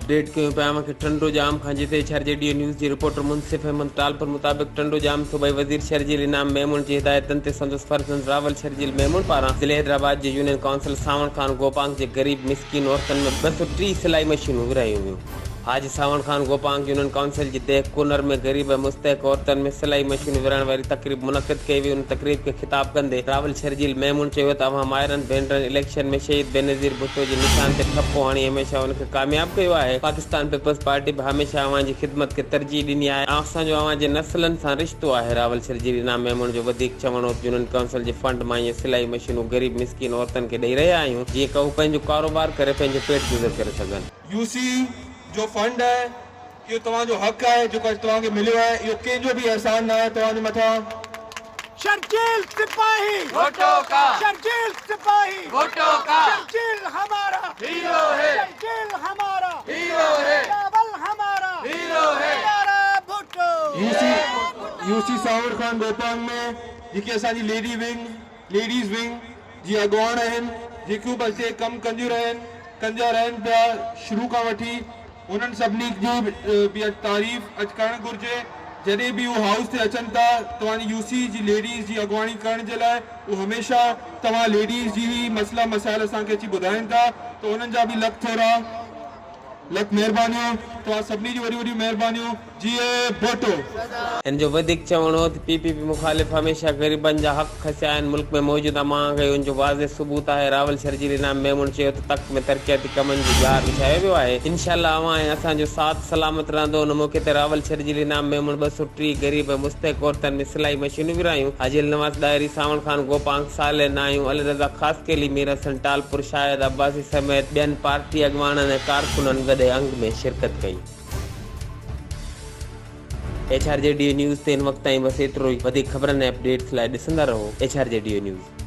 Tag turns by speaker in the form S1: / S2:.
S1: Update कयूं पिया कि टंडो जाम खां जिते छरजेडी न्यूज़ जी रिपोर्टर मुनसिफ अहमद टालपुर मुताबिक़ टंडो जाम सूबाई वज़ीर शर्जील इनाम मेमून जी हिदायतनि ते संदसि फर्ज़ंद रावल शर्जील मेमून पारां ज़िले हैदराबाद जे यूनियन काउंसिल सावण खान गोपांग जे ग़रीब मिसकिन औरतुनि में 230 सिलाई मशीनूं विरहायूं हुयूं। हाजी सावण खान गोपांग यूनियन काउंसिल जी देख कुनर में ग़रीब मुस्तहक औरतुनि में सिलाई मशीनूं विरहाइण वारी तक़रीब मुनक़िद कई वई। उन तक़रीब खे ख़िताब कंदे रावल शर्जील मेमून चयो त अवां माहिरनि भेनरनि इलेक्शन में शहीद बेनज़ीर भुट्टो जे निशान ते ठपो हणी हमेशह उनखे कामयाब कयो आहे। पाकिस्तान पीपल्स पार्टी भी हमेशह अवां जी ख़िदमत खे तरजीह ॾिनी आहे। असांजो अवां जे नस्लनि सां रिश्तो आहे। रावल शर्जील इनाम मेमून जो वधीक चवणो यूनियन काउंसिल जे फंड मां इहे सिलाई मशीनूं ग़रीब मिसकिन औरतुनि खे ॾेई रहिया आहियूं जीअं कि हू पंहिंजो कारोबार करे पंहिंजो पेट गुज़र करे सघनि।
S2: यूसी जो फंड है इहो तव्हांजो हक़ आहे जेको तव्हांखे मिलियो आहे। इहो कंहिंजो बि एहसान न आहे तव्हांजे मथां।
S3: शर्जील सिपाही
S4: भुट्टो का,
S3: शर्जील सिपाही
S4: भुट्टो का
S3: शर्जील हमारा
S4: हीरो है,
S3: शर्जील हमारा
S4: हीरो है,
S3: रावल हमारा
S4: हीरो है।
S3: हमारा भुट्टो
S2: यूसी सावण खान गोपांग में जेके असांजी लेडीज़ विंग जी अॻुवान आहिनि जेकियूं बि हिते कमु कंदियूं रहनि पिया शुरू खां वठी उन्हनि सभिनी जी बि तारीफ़ अॼु करणु घुरिजे। जॾहिं बि उहो हाउस ते अचनि था तव्हांजी यूसी जी लेडीज़ जी अॻुवाणी करण जे लाइ उहो हमेशह तव्हां लेडीज़ जी मसइला मसाइल असांखे अची ॿुधाइनि था त उन्हनि जा बि लख महिरबानियूं। तव्हां सभिनी जी वॾियूं वॾियूं महिरबानियूं। जीए भुट्टो।
S1: इन जो वधीक चवणो हो त पीपीपी मुखालिफ़ हमेशह ग़रीबनि जा हक़ खसिया आहिनि। मुल्क में मौजूदा मांग कई उन जो वाज़े सबूत आहे। रावल शर्जील इनाम मेमून चयो त तक में तरक़ियाती कमनि जो जार विछायो वियो आहे। इंशाअल्लाह अवां ऐं असांजो साथ सलामत रहंदो। उन मौक़े ते रावल शर्जील इनाम मेमून 230 ग़रीब मुस्तहक औरतुनि में सिलाई मशीनूं विरहायूं। हाजिल नवाज़ डायरी सावण खान गोपांग साले नायूं अली रज़ा ख़ासकेली मीर हसन टालपुर शाहिद अब्बासी समेत ॿियनि पार्टी अॻुवाननि ऐं कारकुननि वॾे अंग में शिरकत कई। HRJDO न्यूज़ ते इन वक़्त ताईं बस एतिरो ई। वधीक ख़बरनि ऐं अपडेट्स लाइ ॾिसंदा रहो HRJDO न्यूज़।